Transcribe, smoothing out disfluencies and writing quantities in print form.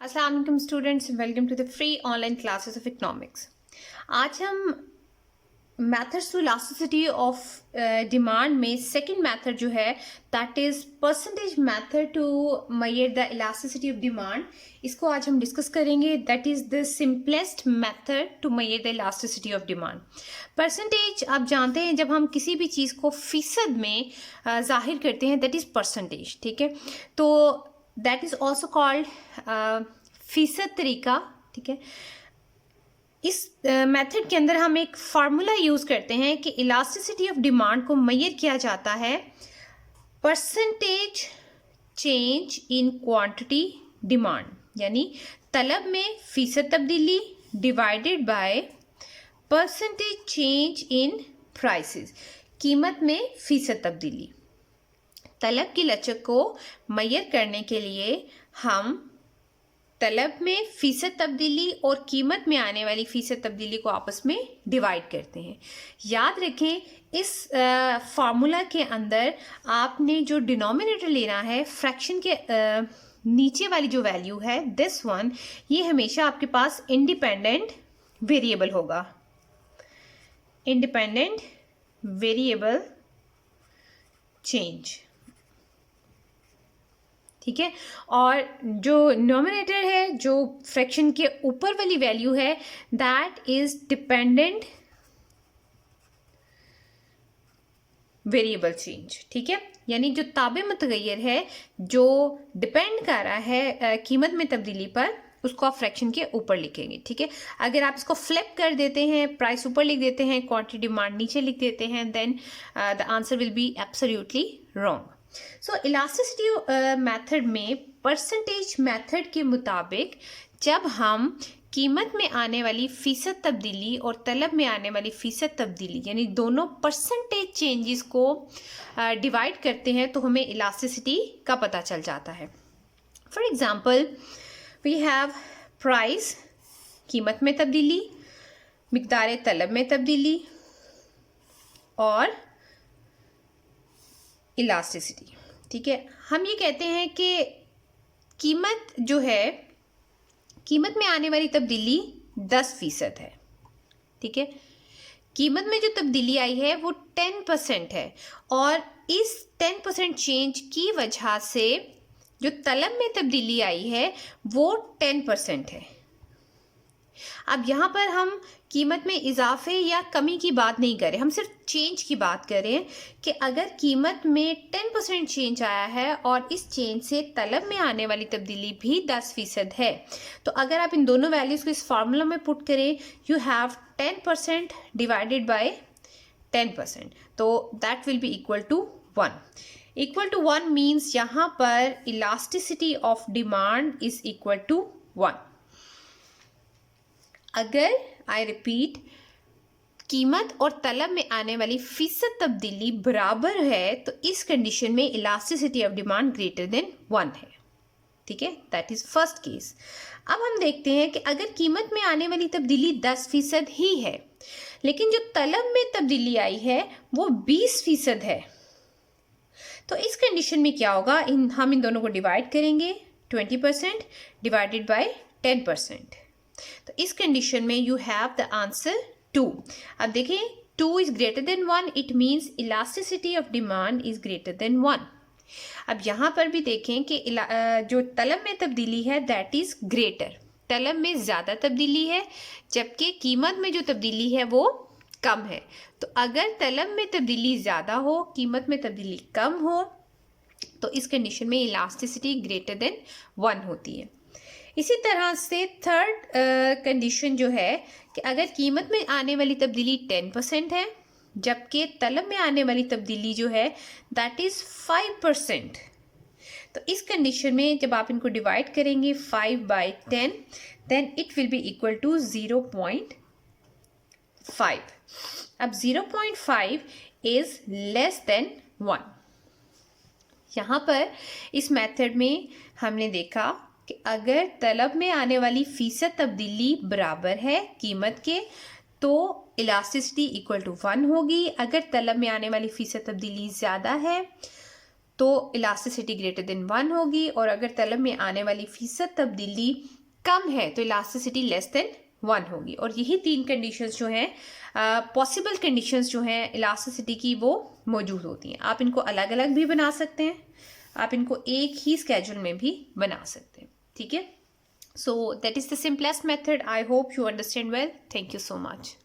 अस्सलाम वालेकुम students, welcome to the free online classes of economics. आज हम methods to elasticity of demand में सेकंड मेथड जो है that is percentage method to measure the elasticity of demand, इसको आज हम डिस्कस करेंगे। That is the simplest method to measure the elasticity of demand. Percentage आप जानते हैं, जब हम किसी भी चीज़ को फीसद में जाहिर करते हैं दैट इज परसेंटेज, ठीक है। तो दैट इज ऑल्सो कॉल्ड फीसद तरीका, ठीक है। इस मेथड के अंदर हम एक फार्मूला यूज़ करते हैं कि इलास्टिसिटी ऑफ डिमांड को मेजर किया जाता है percentage change in quantity demand, यानी तलब में फीसद तब्दीली divided by percentage change in prices, कीमत में फीसद तब्दीली। तलब की लचक को मेजर करने के लिए हम तलब में फीसद तब्दीली और कीमत में आने वाली फीसद तब्दीली को आपस में डिवाइड करते हैं। याद रखें, इस फार्मूला के अंदर आपने जो डिनोमिनेटर लेना है, फ्रैक्शन के नीचे वाली जो वैल्यू है दिस वन, ये हमेशा आपके पास इंडिपेंडेंट वेरिएबल होगा, इंडिपेंडेंट वेरिएबल चेंज, ठीक है। और जो नोमिनेटर है, जो फ्रैक्शन के ऊपर वाली वैल्यू है, that is dependent variable change, ठीक है। यानी जो ताबे मुतगय्यर है, जो डिपेंड कर रहा है कीमत में तब्दीली पर, उसको आप फ्रैक्शन के ऊपर लिखेंगे, ठीक है। अगर आप इसको फ्लिप कर देते हैं, प्राइस ऊपर लिख देते हैं, क्वांटिटी डिमांड नीचे लिख देते हैं, then the answer will be absolutely wrong. So elasticity method में परसेंटेज मेथड के मुताबिक जब हम कीमत में आने वाली फीसद तब्दीली और तलब में आने वाली फीसद तब्दीली, यानी दोनों परसेंटेज चेंजेस को डिवाइड करते हैं, तो हमें इलास्टिसिटी का पता चल जाता है। For example we have price, कीमत में तब्दीली, मिकदार तलब में तब्दीली और इलास्टिसिटी, ठीक है। हम ये कहते हैं कि कीमत जो है, कीमत में आने वाली तब्दीली 10% है, ठीक है। कीमत में जो तब्दीली आई है वो 10% है, और इस 10% चेंज की वजह से जो तलब में तब्दीली आई है वो 10% है। अब यहाँ पर हम कीमत में इजाफे या कमी की बात नहीं करें, हम सिर्फ चेंज की बात करें कि अगर कीमत में 10% चेंज आया है और इस चेंज से तलब में आने वाली तब्दीली भी 10% है, तो अगर आप इन दोनों वैल्यूज़ को इस फार्मूला में पुट करें, यू हैव 10% डिवाइडेड बाय 10%, तो that will be equal to 1। Equal to 1 means यहाँ पर elasticity of demand is equal to 1। अगर आई रिपीट, कीमत और तलब में आने वाली फीसद तब्दीली बराबर है, तो इस कंडीशन में elasticity of demand greater than 1 है, ठीक है। That is first case. अब हम देखते हैं कि अगर कीमत में आने वाली तब्दीली 10% ही है, लेकिन जो तलब में तब्दीली आई है वो 20% है, तो इस कंडीशन में क्या होगा, हम इन दोनों को डिवाइड करेंगे, 20% डिवाइडेड बाय 10%, तो इस कंडीशन में यू हैव द आंसर 2। अब देखें, 2 is greater than 1, it means elasticity of demand is greater than 1। अब यहाँ पर भी देखें कि जो तलब में तब्दीली है दैट इज ग्रेटर, तलब में ज़्यादा तब्दीली है, जबकि कीमत में जो तब्दीली है वो कम है। तो अगर तलब में तब्दीली ज़्यादा हो, कीमत में तब्दीली कम हो, तो इस कंडीशन में इलास्टिसिटी ग्रेटर देन 1 होती है। इसी तरह से थर्ड कंडीशन जो है कि अगर कीमत में आने वाली तब्दीली 10% है, जबकि तलब में आने वाली तब्दीली जो है दैट इज़ 5%, तो इस कंडीशन में जब आप इनको डिवाइड करेंगे 5/10, then it will be equal to 0.5। अब 0.5 इज लेस देन 1। यहाँ पर इस मेथड में हमने देखा कि अगर तलब में आने वाली फीसद तब्दीली बराबर है कीमत के, तो इलास्टिसिटी इक्वल टू 1 होगी। अगर तलब में आने वाली फीसद तब्दीली ज़्यादा है तो इलास्टिसिटी ग्रेटर देन 1 होगी, और अगर तलब में आने वाली फीसद तब्दीली कम है तो इलास्टिसिटी लेस देन 1 होगी। और यही 3 कंडीशंस जो हैं, पॉसिबल कंडीशंस जो हैं इलास्टिसिटी की, वो मौजूद होती हैं। आप इनको अलग अलग भी बना सकते हैं, आप इनको एक ही स्केड्यूल में भी बना सकते हैं, ठीक है। So that is the simplest method. I hope you understand well. Thank you so much.